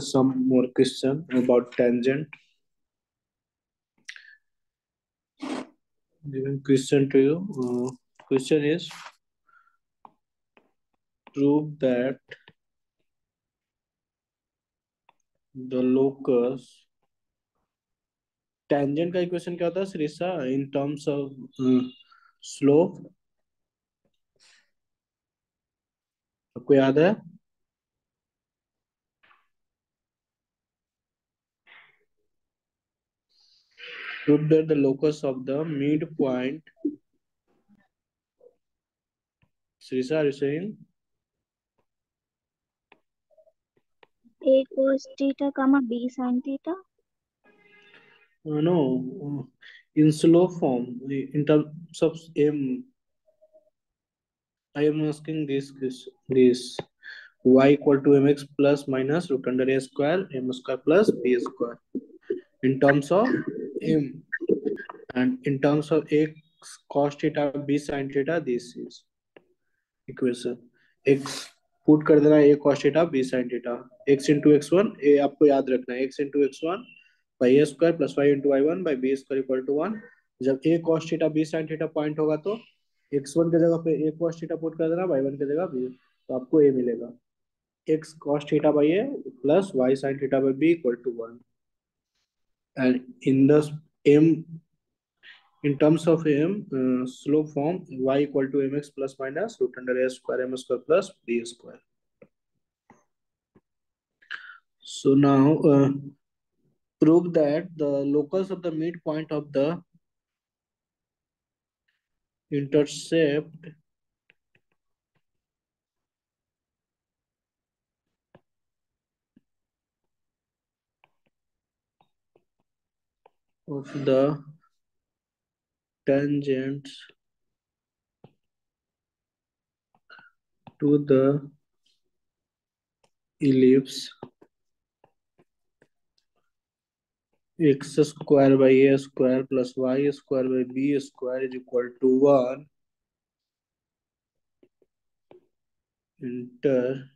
some more question about tangent. Giving question to you. Question is prove that the locus tangent का equation क्या होता है Shrisha in terms of slope आपको याद है prove that the locus of the midpoint Shrisha are you saying A cos theta, B sin theta. no in slope form in terms of m I am asking this y equal to mx plus minus root under a square m square plus b square in terms of m and in terms of x cos theta b sin theta this is equation x put कर देना a cos theta b sin theta x into x1 a आपको याद रखना है x into x1 by a square plus y into y1 by b square equal to 1 जब a cos theta b sin theta point होगा तो x1 की जगह पे a cos theta पुट कर देना y1 की जगह b तो आपको a मिलेगा x cos theta by a plus y sin theta by b equal to 1 and in the m in terms of m slope form y equal to mx plus minus root under a square m square plus b square. So now prove that the locus of the midpoint of the intercept of the tangents to the ellipse x square by a square plus y square by b square is equal to 1 intersect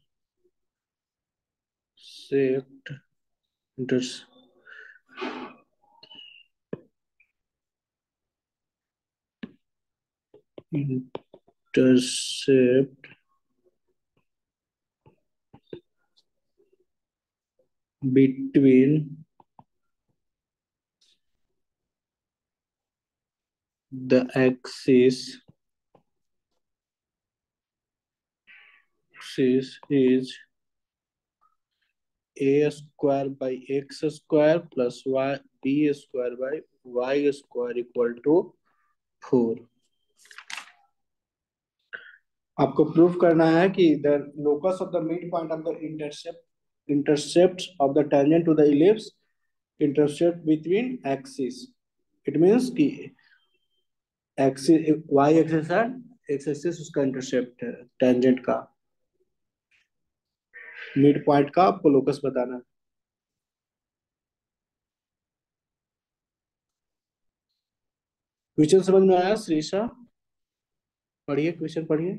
intercept between the axis is a square by x square plus y b square by y square equal to 4. आपको proof करना है कि the locus of the midpoint of the intercepts of the tangent to the ellipse intercept between axis. It means कि axis y axis है x axis उसका intercept है tangent का mid point का आपको लोकस बताना है क्वेश्चन समझ में आया श्रीषा पढ़िए क्वेश्चन पढ़िए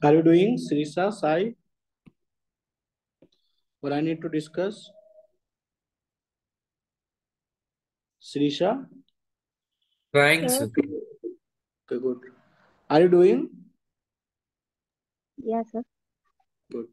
Are you doing, Srisha, Sai? Or I need to discuss? Srisha? Trying, Sir, sir. Okay, good. Are you doing? yes, sir. Good.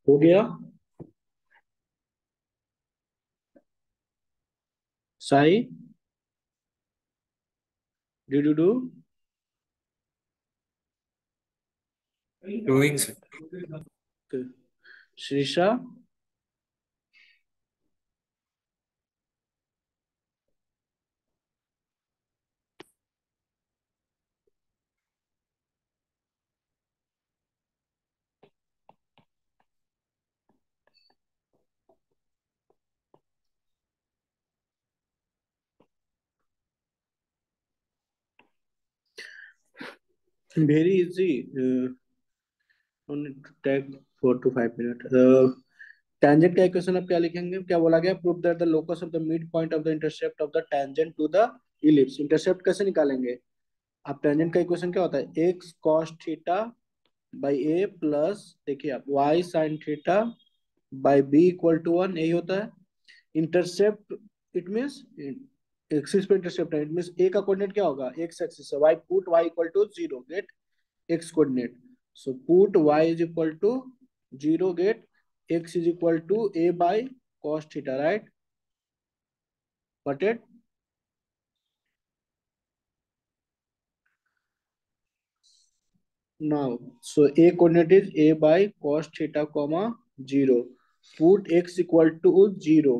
हो गया? Sai? Did you do? Doing, sir. Okay. Srisha? Very easy. Only to take 4 to 5 minutes. Tangent का equation अब क्या लिखेंगे? क्या बोला गया? Prove that the locus of the mid point of the intercept of the tangent to the ellipse. Intercept कैसे निकालेंगे? अब टेंजेंट का इक्वेशन क्या होता है? X cos theta by A plus, देखिए आप, y sine theta by B equal to 1, यही होता है इंटरसेप्ट। इट मीन्स एक्सिस पे इंटरसेप्ट है, इट मीन्स ए का कोऑर्डिनेट क्या होगा? एक्स एक्सिस है, y put y equal to 0, get x coordinate. So put y is equal to 0, get x is equal to a by cos theta, right? Got it? Now, so a coordinate is a by cos theta comma 0. Put x equal to 0.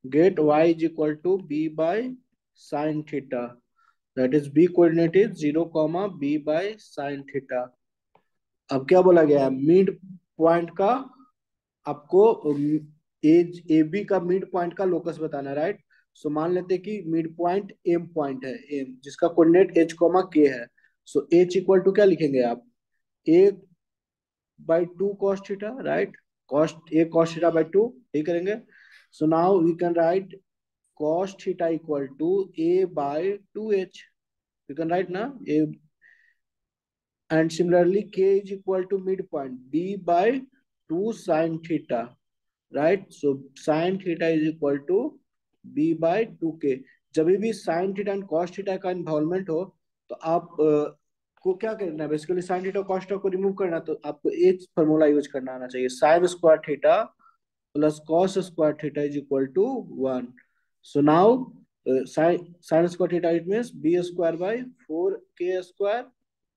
Get y is equal to b by sin theta. That is b coordinate is 0 comma b by sin theta. अब क्या बोला गया है? Mid point का आपको edge A B का mid point का locus बताना, राइट? सो मान लेते हैं कि मिड पॉइंट एम पॉइंट है, एम जिसका कोऑर्डिनेट एच कॉमा के है। सो एच इक्वल टू क्या लिखेंगे आप? A by two cos theta, right? Cos A cos theta by two, यही करेंगे। So now we can write cos theta equal to A by two H, we can write ना ए, and similarly k is equal to midpoint b by 2 sin theta, right? So sin theta is equal to b by 2k। जब भी sin theta and cos theta का involvement हो तो आप को क्या करना है? Basically sin theta cos theta को रिमूव करना, तो आपको एक फॉर्मूला यूज करना आना चाहिए, sin square theta plus cos square theta is equal to 1. So now sin square theta, it means b square by 4k square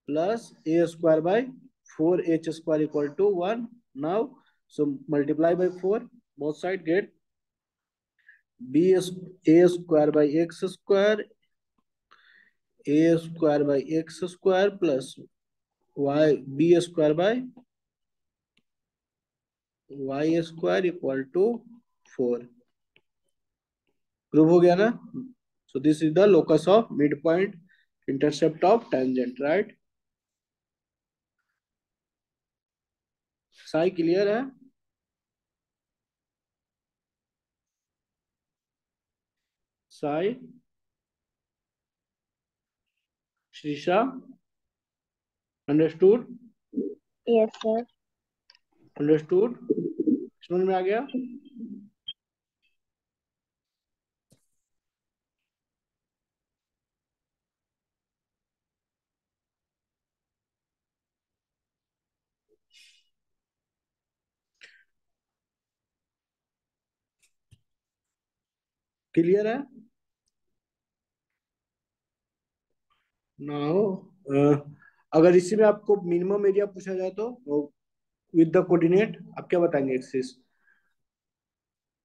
plus a square by 4h square equal to 1. Now, so multiply by 4, both side get b a square by x square, a square by x square plus y b square by y square equal to 4. Prove हो गया ना? So this is the locus of midpoint intercept of tangent, right? Sai clear है? Sai, Shrisha, understood? Yes, sir. Understood? समझ में आ गया? Clear है? Now अगर इसी में आपको मिनिमम एरिया पूछा जाए तो विद द कोऑर्डिनेट आप क्या बताएंगे एक्सिस?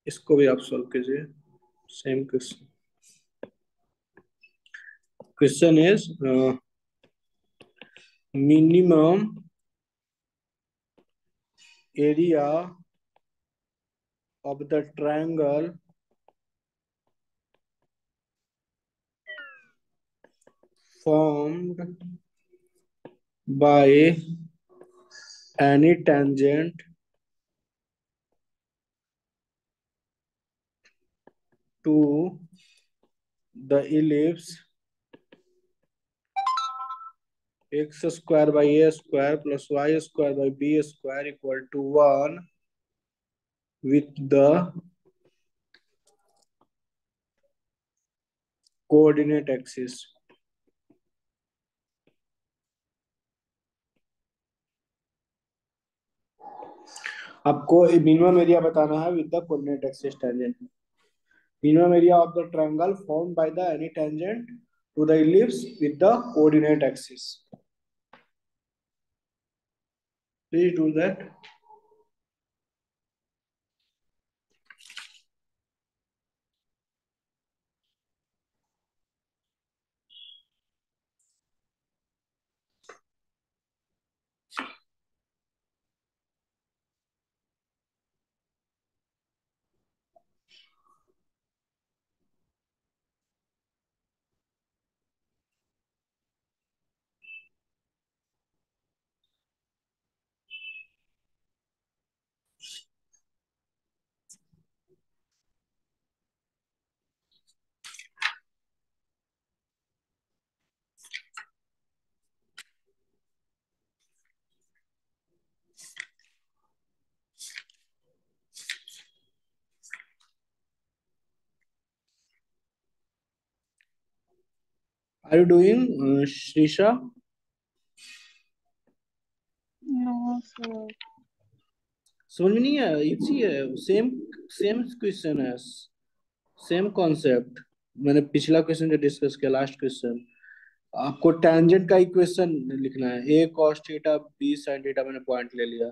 इसको भी आप सॉल्व कीजिए, same question. Question is minimum area of the triangle formed by any tangent to the ellipse x square by a square plus y square by b square equal to 1 with the coordinate axis. आपको minimum area बताना है with the coordinate axis tangent. Minimum area of the triangle formed by the any tangent to the ellipse with the coordinate axis. Please do that. Are you doing, Shrisha? No, sir. समझ में नहीं है? Easy है, same same question है, same concept. मैंने पिछला question जो discuss किया, लास्ट क्वेश्चन, आपको टेंजेंट का इक्वेशन लिखना है. A cos theta B sine theta, मैंने पॉइंट ले लिया.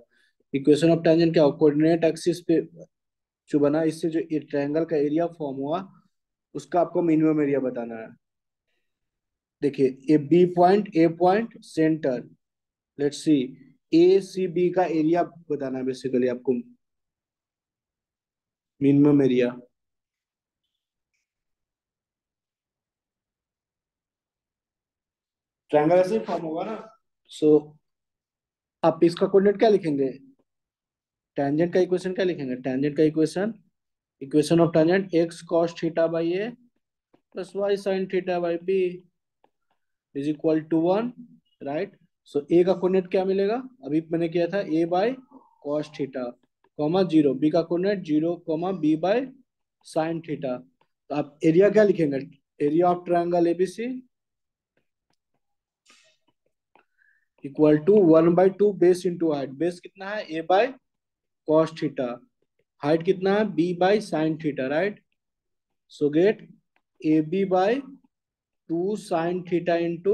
इक्वेशन ऑफ टेंजेंट क्या हो? कोऑर्डिनेट एक्सिस पे जो बना, इससे जो ट्रायंगल का एरिया फॉर्म हुआ, उसका आपको मिनिमम एरिया बताना है. देखिए, A B point, A point, centre, let's see, A C B का एरिया बताना है बेसिकली आपको, मिनिमम एरिया. ट्रायंगल ऐसे ही फॉर्म होगा ना. सो आप इसका कोऑर्डिनेट क्या लिखेंगे? टेंजेंट का इक्वेशन क्या लिखेंगे? टेंजेंट का equation, equation of tangent x cos theta by A plus y sine theta by B is equal to 1, right. So A का कोऑर्डिनेट क्या मिलेगा? अभी मैंने किया था A by cos theta comma 0, B का coordinate 0 comma B by sine theta. तो आप एरिया क्या लिखेंगे? Area of triangle ABC equal to 1/2 base into height. Base कितना है? A by cos theta height कितना है, b by sine theta, right? So get a b by 2 sin theta into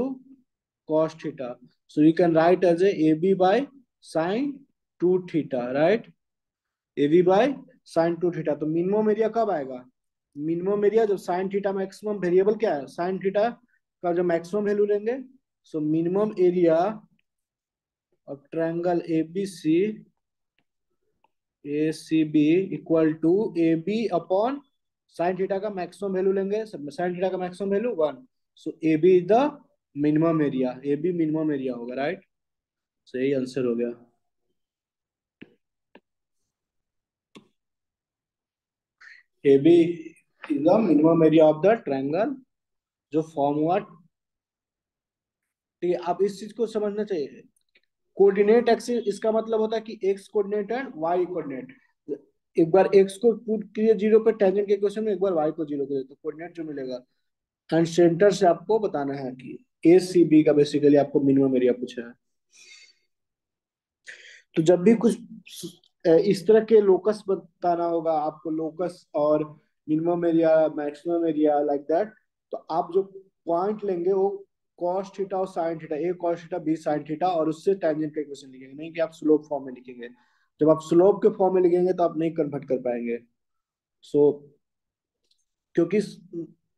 cos theta. So you can write as a AB by sin 2 theta, right? AB by sin 2 theta. तो minimum area कब आएगा? Minimum area जब sin theta maximum variable क्या है, sin theta का जब maximum value लेंगे, so minimum area of triangle ABC ACB equal to AB upon sine theta का मैक्सिमम वैल्यू लेंगे, साइन थीटा का maximum value 1, so a b is the minimum area, a b minimum area होगा, right? सही answer हो गया। A b is the minimum area of the triangle जो form हुआ। ठीक है, आप इस चीज को समझना चाहिए। कोऑर्डिनेट एक्सिस इसका मतलब होता है कि x coordinate and y coordinate. एक बार एक्स को पुट किए जीरो पे टेंजेंट के क्वेश्चन में, एक बार वाई को जीरो पे, तो कोऑर्डिनेट जो मिलेगा। एंड सेंटर से आपको बताना है कि ए सी बी का बेसिकली आपको मिनिमम एरिया पूछा है। तो जब भी कुछ इस तरह के लोकस बताना होगा आपको, लोकस और minimum area maximum area like that, तो आप जो पॉइंट लेंगे वो कॉस थीटा और sine theta, A cos theta B sine theta, और उससे टेंजेंट का इक्वेशन लिखेंगे, नहीं कि आप स्लोप फॉर्म में लिखेंगे। जब आप स्लोप के फॉर्म में लिखेंगे तो आप नहीं कन्वर्ट कर पाएंगे। सो क्योंकि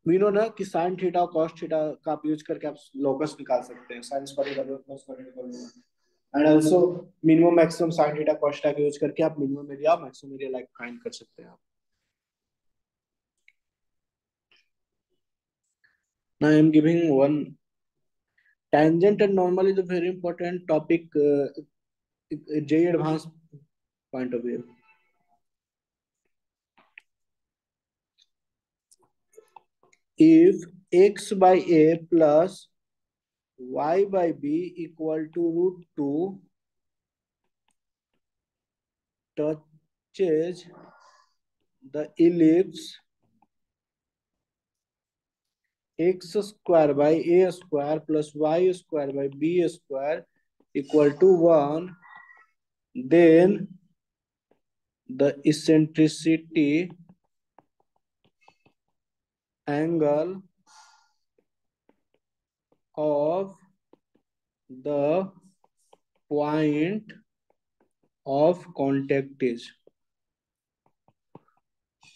वी नो ना कि साइन थीटा और कॉस थीटा का आप यूज करके आप लोकस निकाल सकते हैं, sine square plus and also minimum maximum sine theta cos theta का यूज करके आप minimum area maximum area like find कर सकते हैं आप। Now I am giving one tangent and normal is a very important topic, JEE advanced point of view. If x by a plus y by b equal to root 2 touches the ellipse x square by a square plus y square by b square equal to 1, then the eccentricity angle of the point of contact is,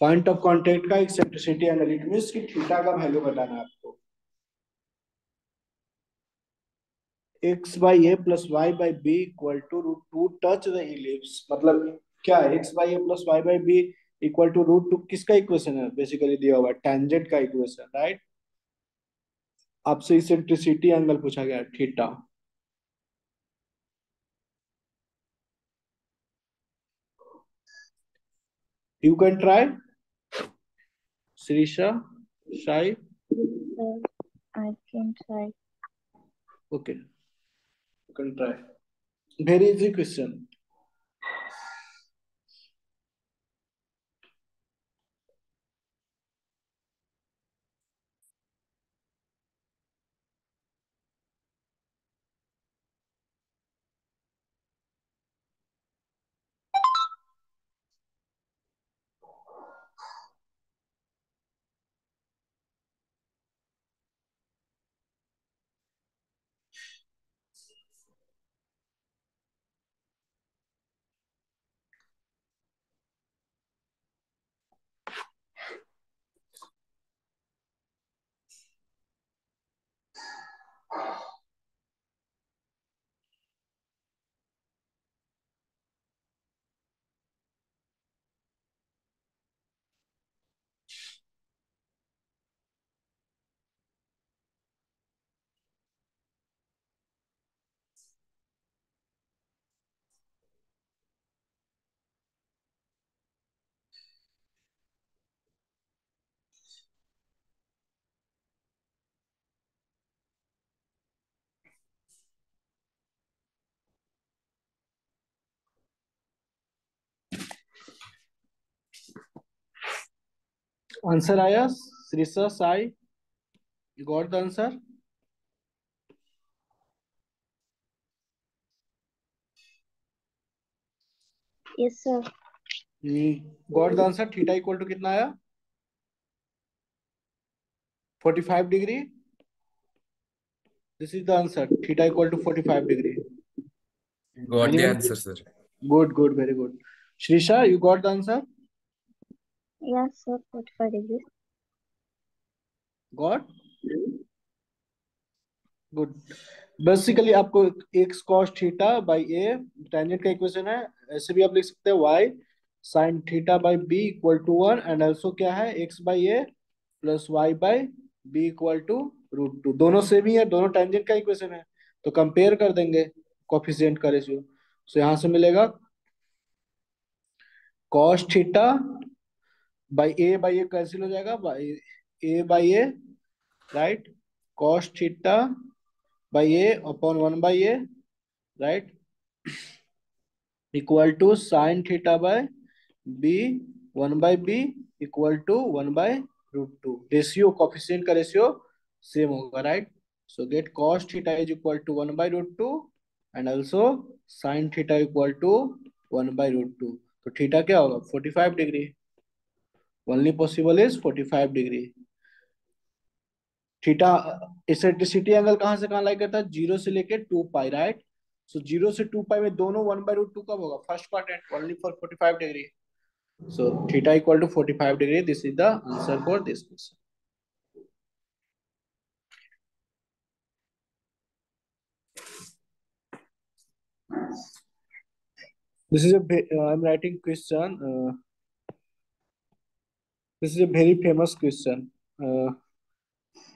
point of contact का eccentricity angle, it means कि theta का value बताना है आपको। x by a plus y by b equal to root 2 touch the ellipse, मतलब क्या है, x by a plus y by b equal to root 2 किसका इक्वेशन है, बेसिकली दिया हुआ टेंजेंट का इक्वेशन, राइट? आपसे इसेंट्रिसिटी एंगल पूछा गया theta. You can try Sirisha, Shai. I can try. Okay, you can try. Very easy question. Answer आया Shrisha, Sai, you got the answer? Yes, sir. Got the answer theta equal to कितना आया 45 degree. This is the answer theta equal to 45 degree. Got the Anyone? answer, sir. Good, very good. Shrisha, you got the answer? Yes, sir. 45 degrees. Got? Good. Basically आपको x cos theta by A tangent का equation है. ऐसे भी आप लिख सकते हैं y sine theta by B equal to 1 and also क्या है x by A plus y by B equal to √2. दोनों सेम ही है, दोनों टेंजेंट का इक्वेशन है, तो कंपेयर कर देंगे कोफिशिएंट का रेशियो. सो यहाँ से मिलेगा cos theta by a cancel हो जाएगा by a right. Cos theta by a upon 1 by a right equal to sine theta by b 1 by b equal to 1 by √2. Ratio coefficient का ratio same होगा right. So get cos theta is equal to 1 by √2 and also sine theta equal to 1 by √2. तो theta क्या होगा 45 degree. Only possible is 45 degree. Theta eccentricity angle कहां से कहां लाई करता है 0 से लेके 2 पाई राइट. सो 0 से 2 पाई में दोनों 1 बाय √2 कब होगा first quadrant only for 45 degree. So theta equal to 45 degree. This is the answer for this question. This is I'm writing question. This is a very famous question.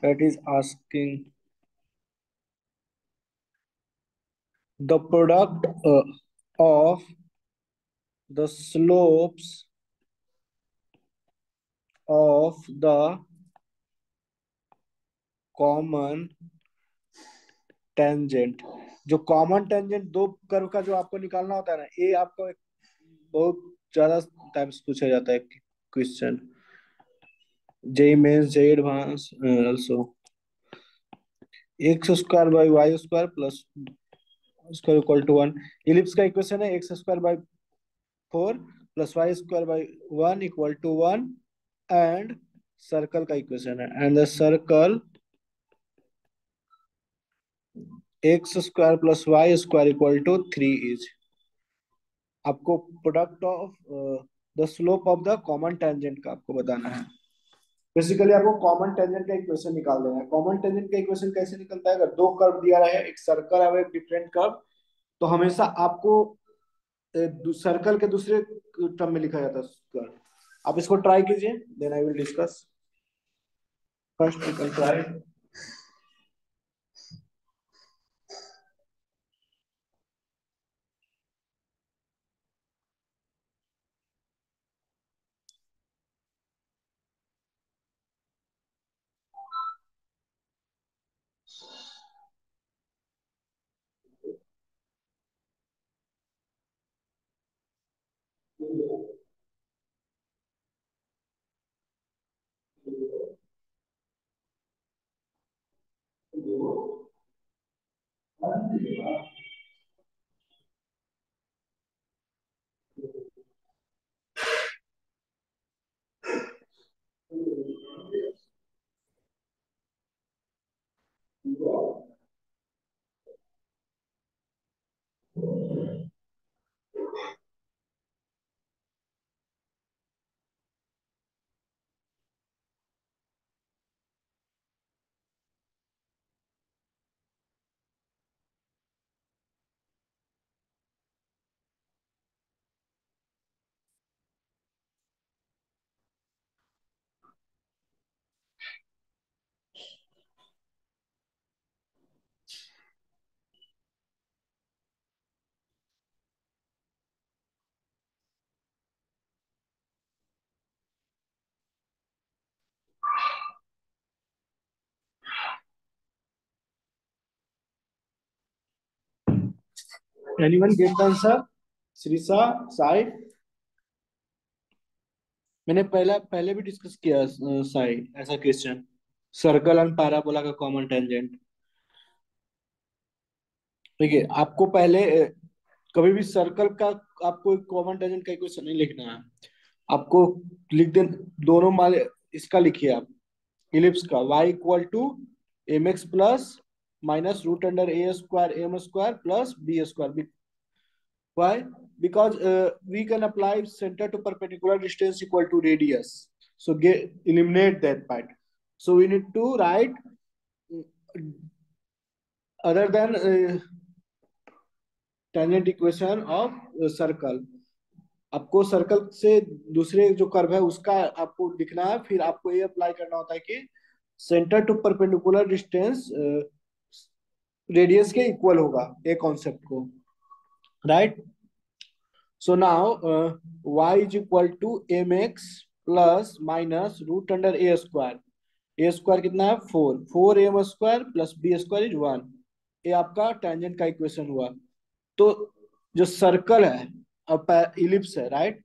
That is asking the product of the slopes of the common tangent. जो common tangent दो curve का जो आपको निकालना होता है ना, ये आपको बहुत ज्यादा टाइम्स पूछा जाता है question. JEE Mains JEE Advanced also. X square by y square plus square equal to 1. Ellipse का इक्वेशन है x square by 4 plus y square by 1 equal to 1 and circle का इक्वेशन है and the circle x square plus y square equal to 3 is. आपको product of the slope of the common tangent का आपको बताना है. Basically आपको common tangent का equation निकाल देना है. कॉमन टेंजेंट का इक्वेशन कैसे निकलता है अगर दो कर्व दिया रहा है एक सर्कल और एक डिफरेंट कर्व तो हमेशा आपको सर्कल के दूसरे टर्म में लिखा जाता है. आप इसको ट्राई कीजिए then I will discuss. First you can try. Anyone get the answer. श्रीसा साइड. मैंने पहले भी डिस्कस किया साइड ऐसा क्वेश्चन सर्कल एंड पैराबोला का कॉमन टेंजेंट. ठीक है आपको पहले कभी भी सर्कल का आपको कॉमन टेंजेंट का इक्वेशन नहीं लिखना है, आपको लिख दे दोनों माले इसका लिखिए आप, इलिप्स का y equal to m x plus minus root under a square M square plus b square. Why? Because we can apply center to perpendicular distance equal to radius. So eliminate that part. So we need to write other than tangent equation of circle. आपको circle से दूसरे जो curve है उसका आपको लिखना है, फिर आपको ये अप्लाई करना होता है कि centre to perpendicular distance radius के इक्वल होगा ये कॉन्सेप्ट को, right. So now y is equal to mx plus minus root under a square. a square कितना है 4, 4m square plus b square is 1. ये आपका टेंजेंट का इक्वेशन हुआ. तो जो सर्कल है अब इलिप्स है, राइट.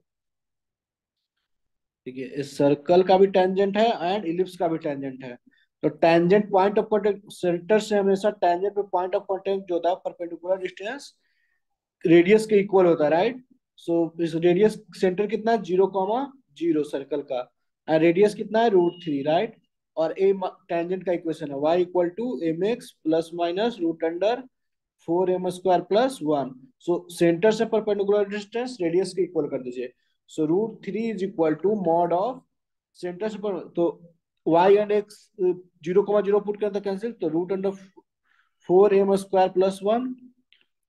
ठीक है, इस सर्कल का भी टेंजेंट है एंड इलिप्स का भी टेंजेंट है. तो tangent point of contact centre से हमेशा टेंजेंट पे पॉइंट ऑफ कांटेक्ट जो होता है परपेंडिकुलर डिस्टेंस रेडियस के इक्वल होता है, राइट. सो इस रेडियस सेंटर कितना है 0,0 सर्कल का, और रेडियस कितना है √3, राइट. और ए टेंजेंट का इक्वेशन है y equal to m x plus minus root under 4m square plus 1. So centre से परपेंडिकुलर डिस्टेंस रेडियस के इक्वल कर दीजिए. So √3 is equal to mod of centre से तो y एंड x 0,0 पुट करता cancel, तो root under 4m square plus 1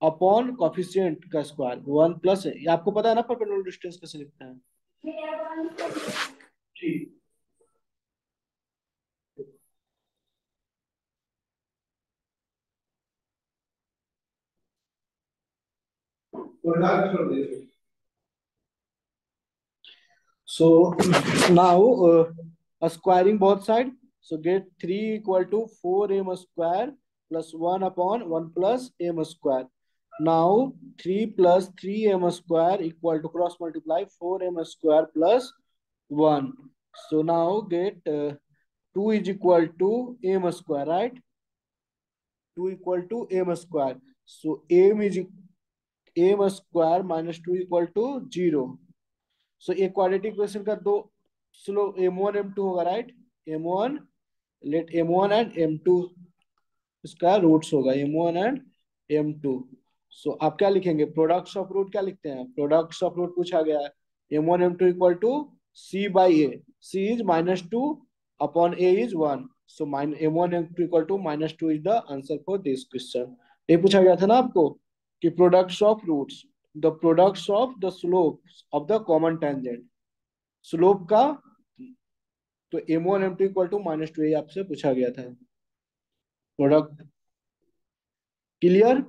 upon coefficient का square 1 plus. आपको पता है ना परपेंडिकुलर डिस्टेंस कैसे लिखते हैं. ठीक. So now squaring both side, so get 3 equal to 4m square plus 1 upon 1 plus m square. Now 3 plus 3m square equal to cross multiply 4m square plus 1. So now get 2 is equal to m square, right. 2 equal to m square. So m square minus 2 equal to 0. सो ये quadratic equation का दो slope m1 m2 होगा, right. m1 late m1 and m2 इसका roots होगा m1 and m2. सो आप क्या लिखेंगे, products of root क्या लिखते हैं, प्रोडक्ट्स ऑफ रूट पूछा गया है. m1 m2 equal to c बाई a, c is -2 upon a is 1. So m1 m2 equal to -2 is the answer for this question. ये पूछा गया था ना आपको कि products of roots, the products of the slopes of the common tangent, slope का. तो m1 m2 इक्वल टू -2 ये आपसे पूछा गया था. प्रोडक्ट क्लियर,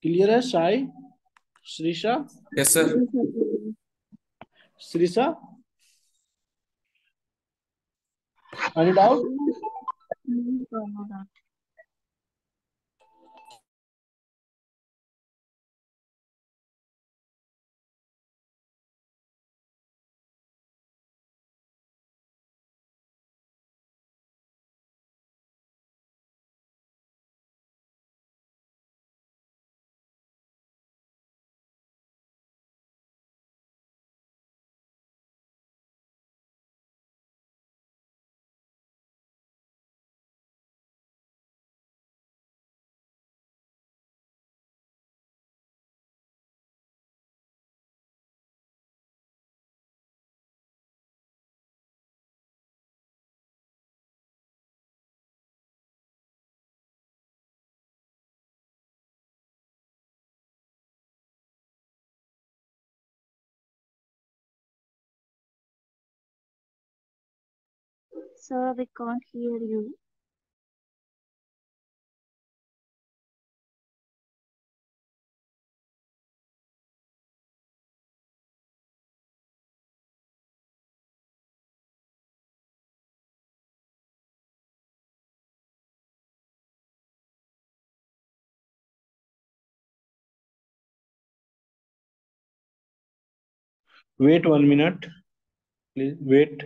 क्लियर है Sai, Shrisha, Yes, sir. Shrisha, any doubt. Sir, we can't hear you. Wait 1 minute, please wait.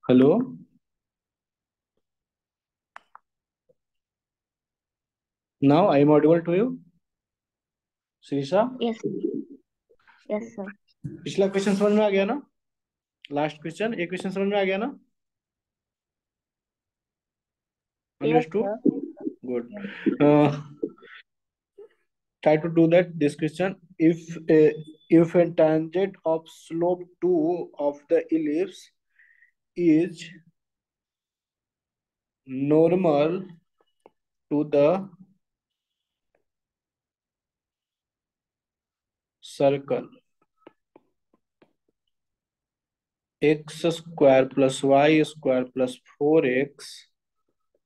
Hello. Now I am audible to you, Shirisha? Yes. Yes, sir. पिछला question समझ में आ गया ना? लास्ट क्वेश्चन, एक क्वेश्चन समझ में आ गया ना? Yes, Understood? sir. Good. Yes. Try to do that. This question: if a tangent of slope 2 of the ellipse is normal to the circle x square plus y square plus 4x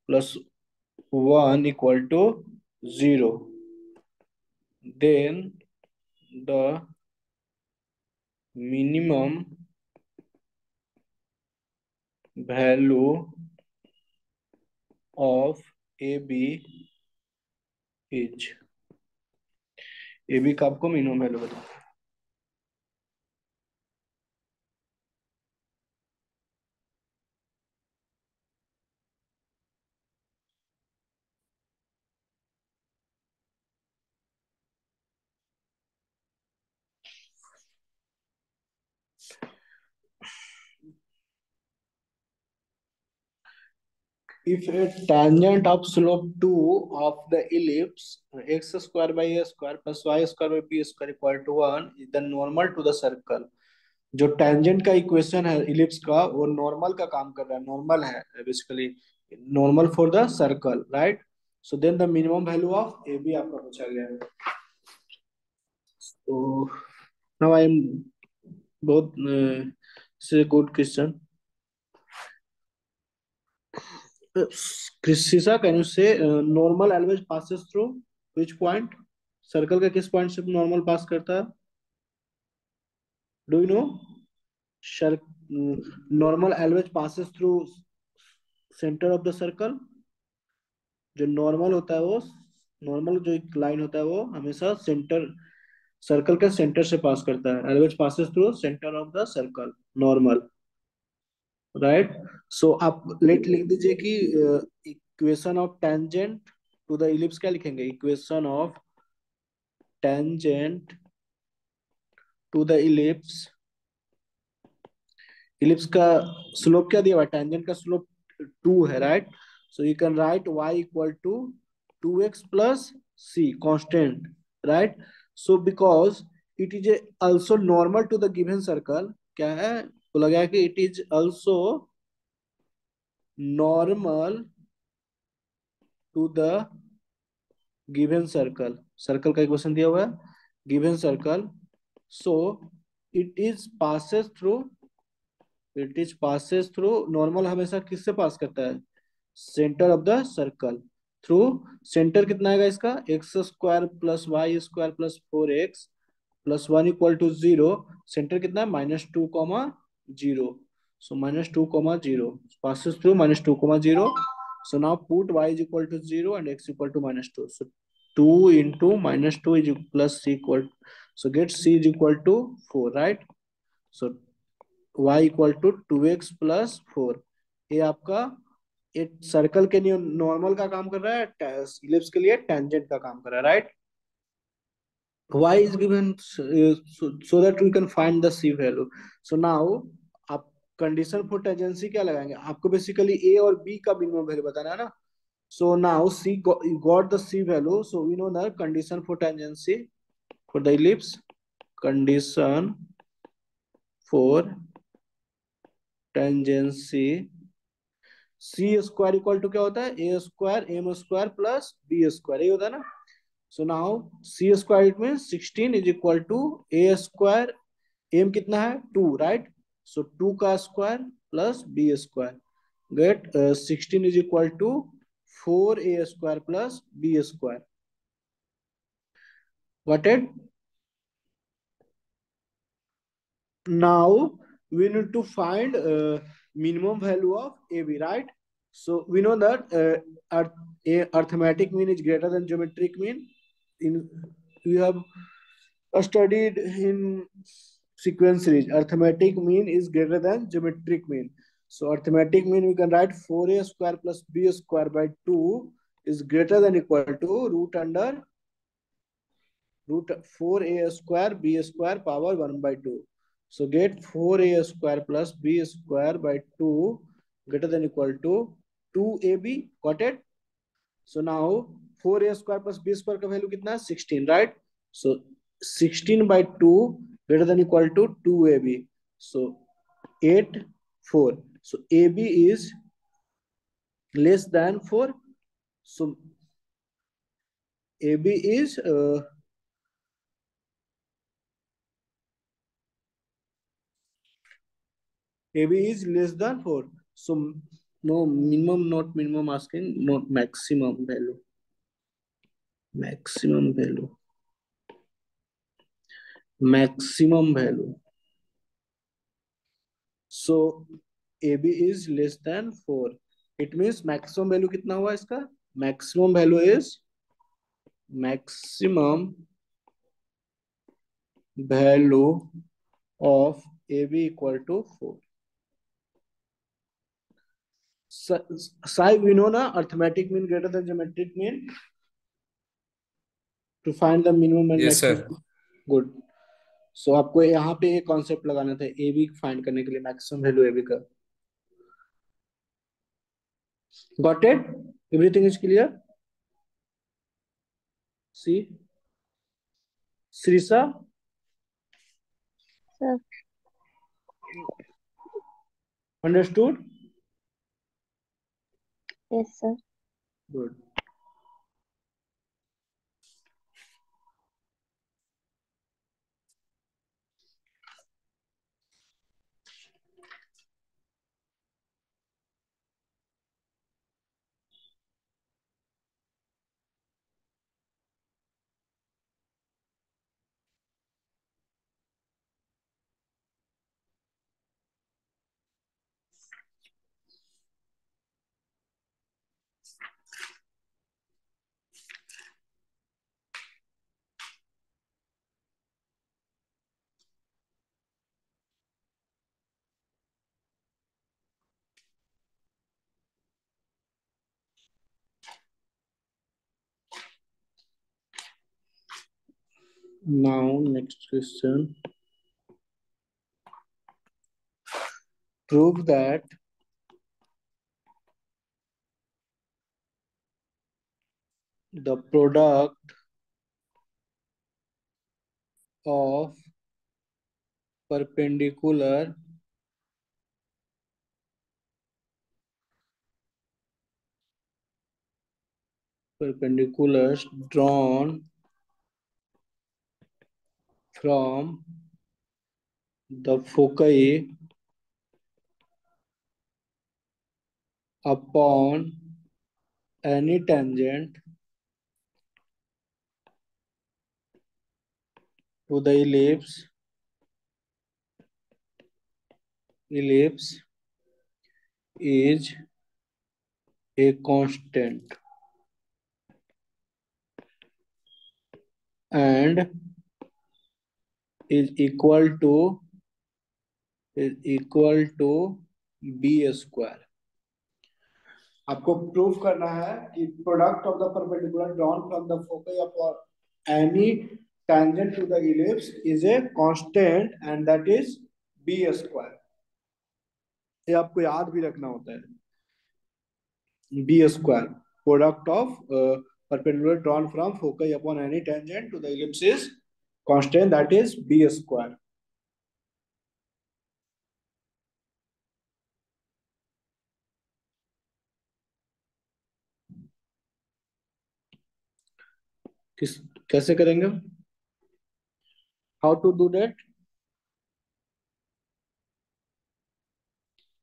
plus 1 equal to 0, then the minimum value of AB is AB का आपको minimum value बताओ. If a tangent of slope 2 of the ellipse x square by a square plus y square by b square equal to 1 is the normal to the circle. जो tangent का equation है ellipse का वो normal का काम कर रहा है, नॉर्मल है basically, normal for the circle, right? So then the minimum value of a b आपका पूछा गया है. तो नाउ आई एम बहुत से good question. Sisa, can you say normal always passes through which point? Circle का किस पॉइंट से नॉर्मल पास करता है? Do you know? Normal always passes through centre of the circle. जो नॉर्मल होता है वो, नॉर्मल जो एक लाइन होता है वो हमेशा सेंटर, सर्कल के सेंटर से पास करता है. always passes through centre of the circle, normal, right? So आप लेट लिख दीजिए कि equation of tangent to the ellipse क्या लिखेंगे? Equation of tangent to the ellipse. Ellipse का स्लोप क्या दिया हुआ है? टेंजेंट का स्लोप 2 है, right? So you can write y equal to 2x plus c constant, right? So because it is also normal to the given circle, क्या है बोला गया कि it is also normal to the given circle. Circle का equation दिया हुआ है, given circle. So it is passes through, it is passes through, normal हमेशा किससे पास करता है? Centre of the circle through. Centre कितना आएगा इसका? X square plus y square plus 4x plus 1 equal to 0. Centre कितना है? -2, 0. सो -2, 0 passes through -2, 0. So now put y is equal to 0 and x equal to -2. So 2 into -2 is plus c equal. So get c is equal to 4, right? So y equal to 2x plus 4. ये आपका एक circle के लिए normal का काम कर रहा है, इलिप्स के लिए टेंजेंट का काम कर रहा है, right? y is given so that we can find the c value. So now आप कंडीशन फॉर टेंजेंसी क्या लगाएंगे? आपको बेसिकली a और b का मिनिमम वैल्यू बताना है ना. So now C got the C value. So we know the condition for tangency for the ellipse. Condition for tangency. C square equal to क्या होता है? A square m square plus b square, ये होता है ना. So now C square it means 16 is equal to A square. M कितना है? 2, right? So 2 का square plus b square. Get 16 is equal to 4a square plus b square. Got it? Now we need to find minimum value of AB, right? So we know that arithmetic mean is greater than geometric mean. In we have studied in sequence series, arithmetic mean is greater than geometric mean. So arithmetic mean we can write 4a square plus b square by 2 is greater than equal to root 4a square b square power 1 by 2. So get 4a square plus b square by 2 greater than equal to 2ab. Got it? So now 4a square plus b square का value कितना है 16, right? So 16 by 2 greater than equal to 2ab. So 8 4. So ab is less than 4. So ab is AB is less than 4. So no minimum, not minimum asking, not maximum value. Maximum value. Maximum value. So AB is less than 4. It means maximum value कितना हुआ इसका? Maximum value is maximum value of AB equal to 4. Sai, we know na arithmetic mean greater than geometric mean to find the minimum and Yes, maximum. sir. Good. So आपको यहाँ पे एक concept लगाना था A B find करने के लिए maximum value A B का. Got it? Everything is clear? See Shrisa, Sir. Understood? Yes, sir. Good. Now next question. Prove that the product of perpendicular perpendiculars drawn from the foci upon any tangent to the ellipse is a constant and is equal to b square. आपको proof करना है कि product of the perpendicular drawn from the focus upon any tangent to the ellipse is a constant and that is b square. ये आपको याद भी रखना होता है. b square product of perpendicular drawn from foci upon any tangent to the ellipse is constant that is b square. कैसे करेंगे? How to do that?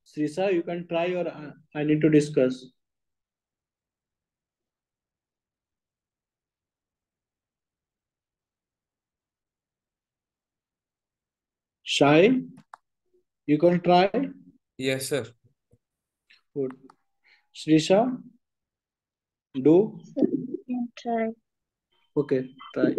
Srisa, you can try or I need to discuss. Shai, you can try. Yes, sir. Good. Srisha, do. Sir, you can try. Okay, try.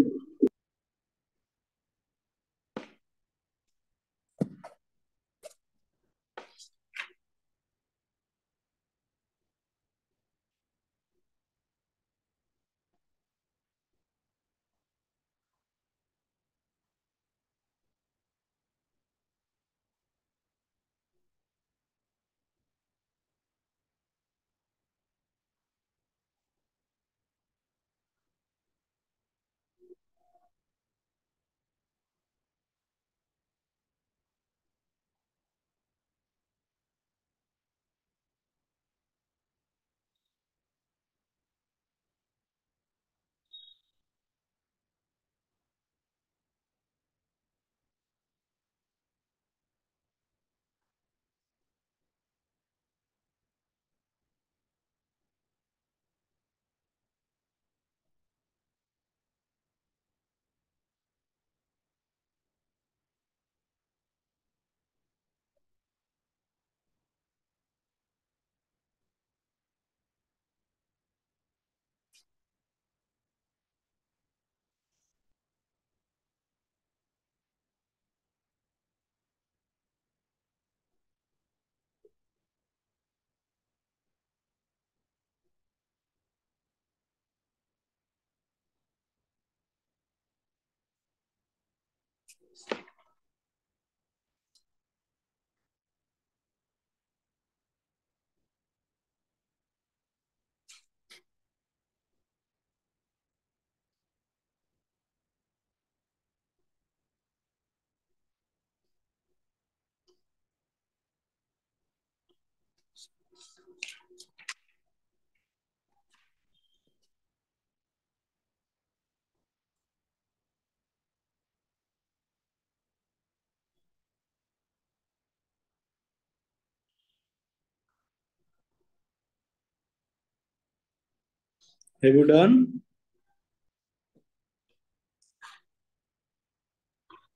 Have you done?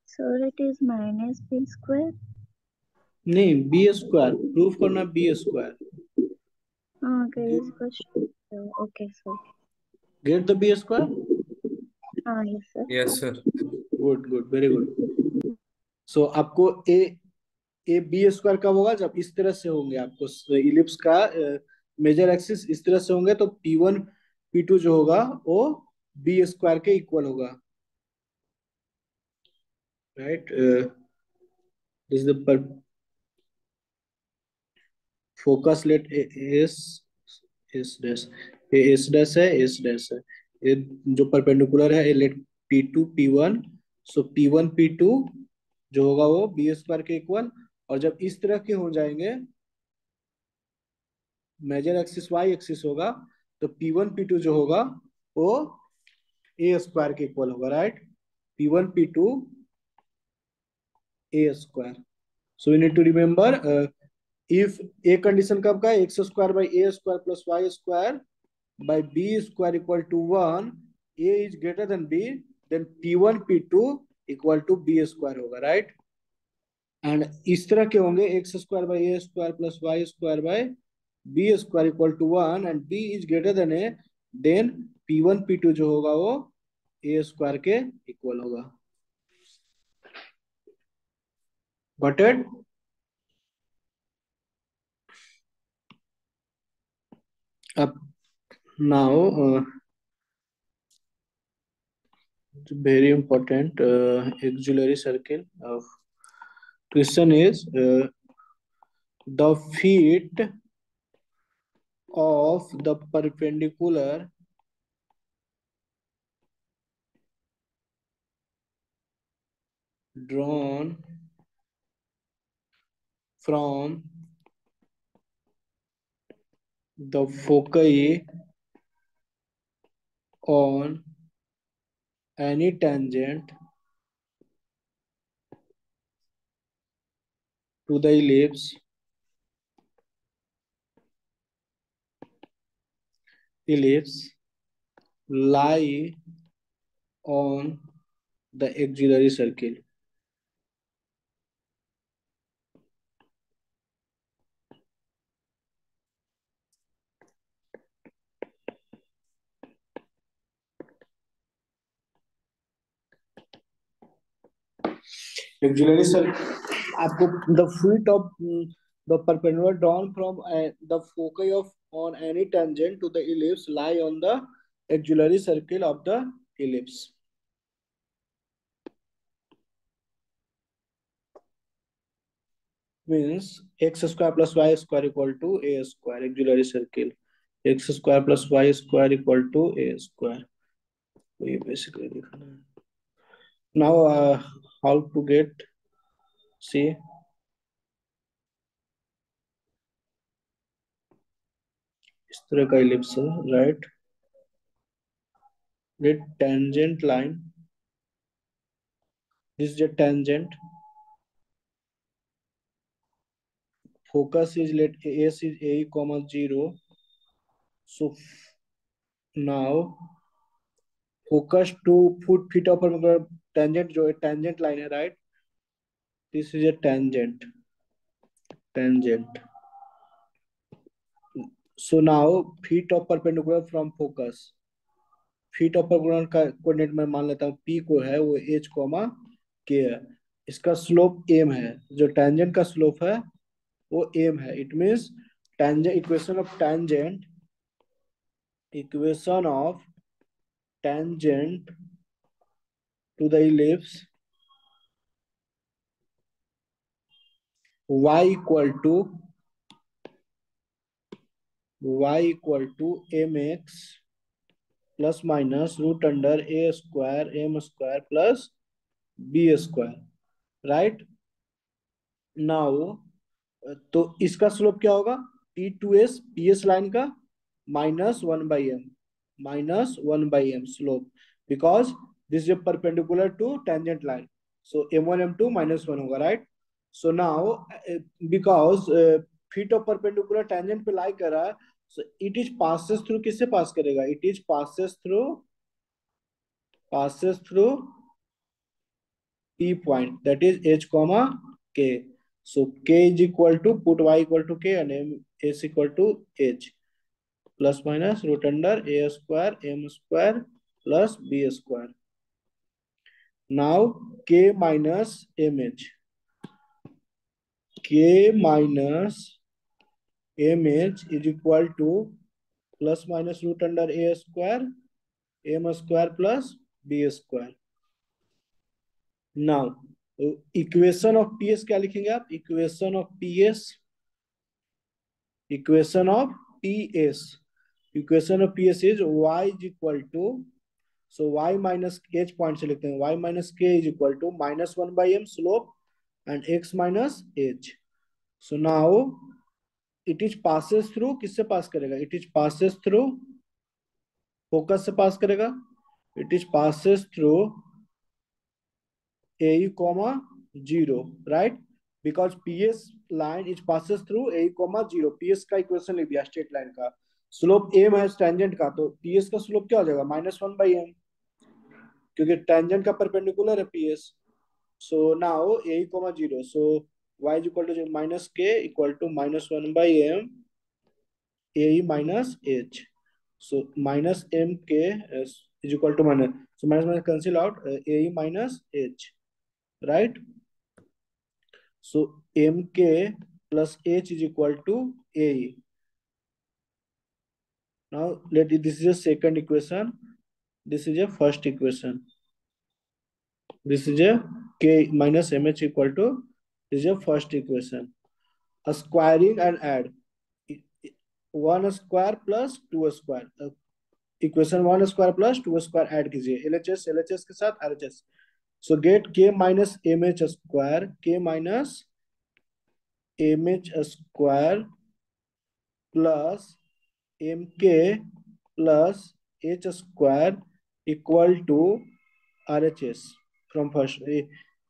Sir, it is minus b square. नहीं, b square proof करना, b square. Okay, is question. Okay, sir. Get the b square? Yes, sir. Yes, sir. Good good, very good. So आपको A B square कब होगा? जब इस तरह से होंगे आपको इलिप्स का मेजर एक्सिस इस तरह से होंगे, तो P1 P2 जो होगा वो बी स्क्वायर के इक्वल होगा, right? This is the focus let s s dash, ये एस डैश है, एस डैश है. ये जो परपेंडिकुलर है, ये लेट P2 P1. सो P1 P2 जो होगा वो बी स्क्वायर के इक्वल. और जब इस तरह के हो जाएंगे, मेजर एक्सिस वाई एक्सिस होगा, तो P1 P2 जो होगा वो ए स्क्वायर के इक्वल होगा, right? P1 P2 a square. So we need to remember, if a condition कब का है? X square by a square plus y square by b square equal to 1, a is greater than b, then P1 P2 equal to b square होगा, right? And इस तरह के होंगे, x square by a square plus y square by b square equal to 1 and b is greater than a, then P1 P2 जो होगा वो a square के equal होगा. Got it? अब now very important auxiliary circle of question is the feet of the perpendicular drawn from the foci on any tangent to the ellipse lie on the auxiliary circle. Auxiliary circle, आपको the feet of the perpendicular drawn from the foci of on any tangent to the ellipse lie on the auxiliary circle of the ellipse. Means x square plus y square equal to a square, auxiliary circle. X square plus y square equal to a square. तो ये basically लिखना है. Now how to get, see, इस तरह का ellipse है, right? Let tangent line, this is a tangent, focus is let s is a comma 0. So now focus to foot feet of tangent जो है tangent line है, right? This is a tangent. So now feet of perpendicular from focus, feet of perpendicular का coordinate मैं मान लेता हूँ P को है वो h कॉमा k है. इसका स्लोप m है, जो tangent का स्लोप है वो m है. It means tangent equation of tangent to the ellipse y equal to mx plus minus root under a square m square plus b square, right? Now तो इसका slope क्या होगा? T to S P S line का -1/m slope, because this is perpendicular to tangent line, so m1 m2 -1 होगा, right? So now because feet of perpendicular tangent पे lie कर रहा है, so it is passes through, किससे पास करेगा? It is passes through P point, that is h comma k. So k is equal to, put y equal to k and m is equal to h, plus minus root under a square m square plus b square. Now k minus mh, k minus mh is equal to plus minus root under a square m square plus b square. Now equation of PS क्या लिखेंगे आप? Equation of PS is y is equal to, so y minus h point से लिखते हैं, y minus k is equal to -1/m slope and x minus h. So now it is passes through, किससे पास करेगा? It is passes through focus से pass करेगा, it is passes through AE, 0, right? Because PS line is passes through AE, 0. PS का equation लिख दिया straight line का, slope m है tangent का, तो PS का स्लोप क्या हो जाएगा? -1/m, क्योंकि टेंजेंट का परपेंडिकुलर है PS. So now AE, 0, so y is equal to minus k equal to -1/m AE minus h. So minus mk is equal to minus, so minus cancel out, AE minus h, right? So mk plus h is equal to AE. Now this is a second equation, this is a first equation, this is a k minus mh equal to, this is a first equation. A squaring and add, 1 square plus 2 square, equation 1 square plus 2 square add कीजिए, LHS के साथ RHS. So get k minus mh square, k minus mh square plus mk plus h square equal to RHS from first,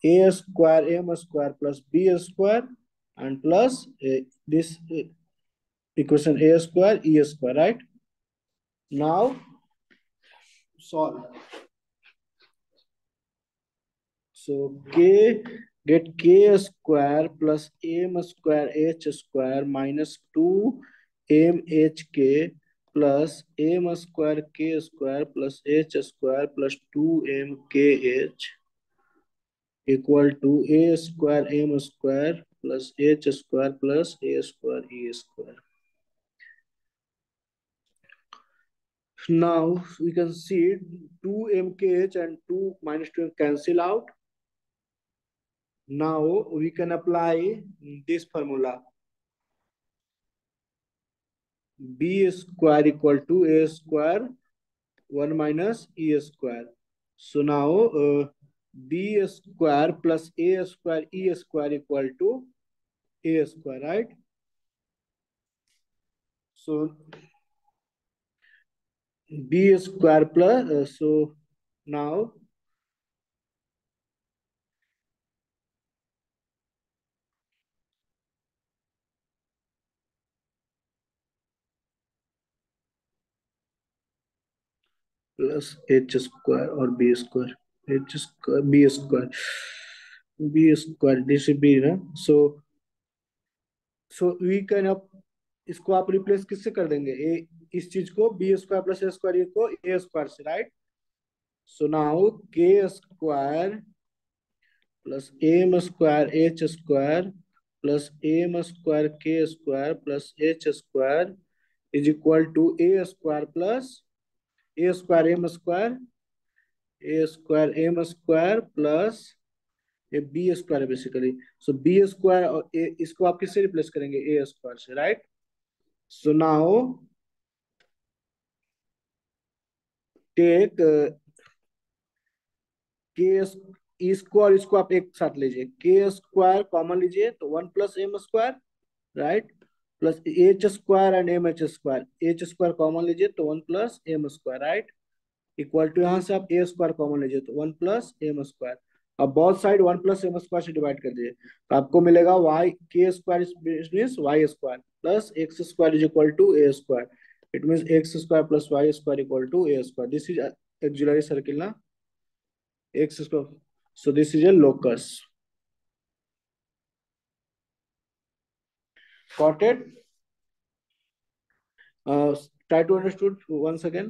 a square m square plus b square and plus this equation a square e square, right? Now solve. So get k square plus m square h square minus 2mhk plus m square k square plus h square plus 2mkh equal to a square m square plus h square plus a square e square. Now we can see 2mkh and 2 minus 2 cancel out. Now we can apply this formula, b square equal to a square 1 minus e square. So now b square plus a square e square equal to a square, right? So b square plus so now plus h square or b square, h square b square, this should be ना. so we can up, इसको आप replace किससे कर देंगे? इस चीज को B square plus A square को ए स्क्वायर से, right? So now K square plus M square H square plus M square K square plus H square is equal to A square plus A square M square, A square M square plus ये B square है basically. So B square और A, इसको आप किससे replace करेंगे, A square से, right. So now take K square, इसको आप एक साथ लीजिए, के स्क्वायर कॉमन लीजिए तो 1 + m², राइट, plus H square and m h square, H square common लीजिए तो 1 + m², राइट, इक्वल टू यहाँ से आप ए स्क्वायर कॉमन लीजिए तो 1 + m²। अब बहुत साइड 1 + m² से डिवाइड कर दीजिए तो आपको मिलेगा y K square means y square plus x square is equal to A square. It means x square plus y square equal to A square. This is auxiliary circle ना, x square. So this is a locus. Got it? Try to understood once again.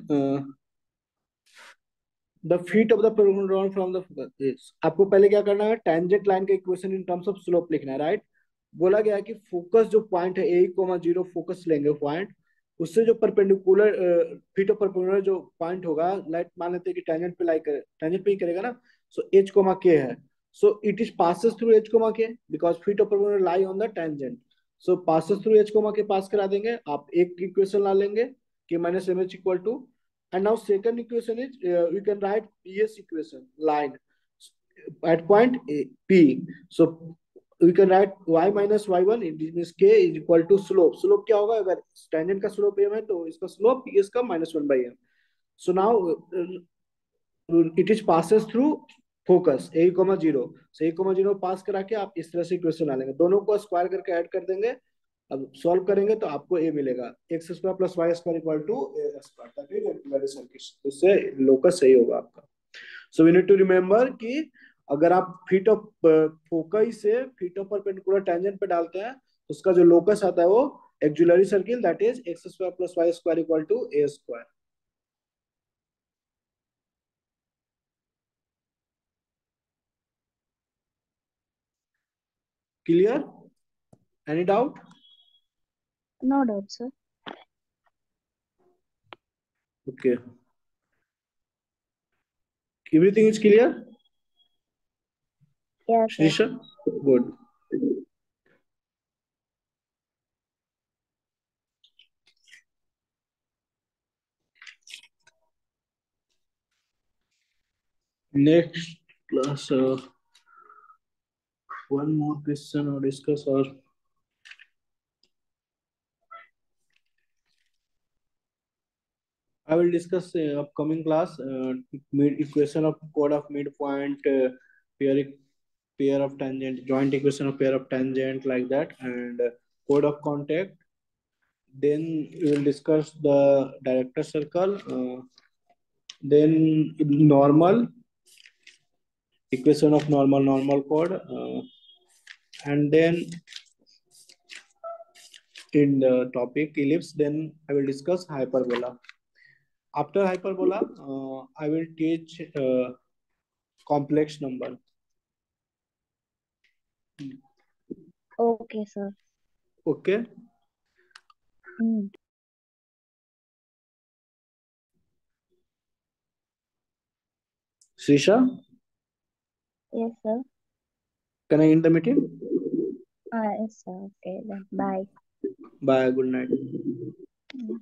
The feet of the polygon drawn from the is. आपको पहले क्या करना है, tangent line का equation in terms of slope लिखना है, right. बोला गया है कि फोकस जो पॉइंट है a,0 फोकस लेंगे पॉइंट, उससे जो परपेंडिकुलर फीट ऑफ परपेंडिकुलर जो पॉइंट होगा, लाइक मान लेते हैं कि टेंजेंट पे लाई करे, टेंजेंट पे ही करेगा ना। सो h, k है, so it is passes through h, k because feet of perpendicular lie on the tangent. So passes through h, k पास करा देंगे आप, एक इक्वेशन ला लेंगे k minus mh equal to, and now second equation is we can write PS equation line at point A, P. So we can write y minus y1, it means k is equal to slope. Slope क्या होगा, अगर tangent का slope m है तो इसका slope PS का -1/m. So now it is passes through focus a,0. So a,0 पास करा के आप इस तरह से इक्वेशन ला लेंगे, दोनों को स्क्वायर करके ऐड कर देंगे। अब सॉल्व करेंगे तो आपको ए मिलेगा, x square plus y square equal to A square, that is auxiliary circle. उससे लोकस सही होगा आपका। So we need to remember कि अगर आप फीट ऑफ फोकस से फीट ऑफ परपेंडिकुलर टेंजेंट पे डालते हैं तो उसका जो लोकस आता है वो auxiliary circle, that is x square plus y square equal to A square. Clear? Any doubt? No doubt, sir. Okay, everything is clear? Yes, sir. Shrisha, good. Next class, one more question or discuss, or I will discuss upcoming class mid equation of chord of midpoint, pair of tangent, joint equation of pair of tangent, like that, and chord of contact. Then we will discuss the director circle. Then normal equation of normal chord, and then in the topic ellipse, then I will discuss hyperbola. After hyperbola, I will teach complex number. Okay, sir. Okay. Srisha, Yes, sir. can I end the meeting? Yes, sir. Okay, then. Bye. Bye. Good night. Mm.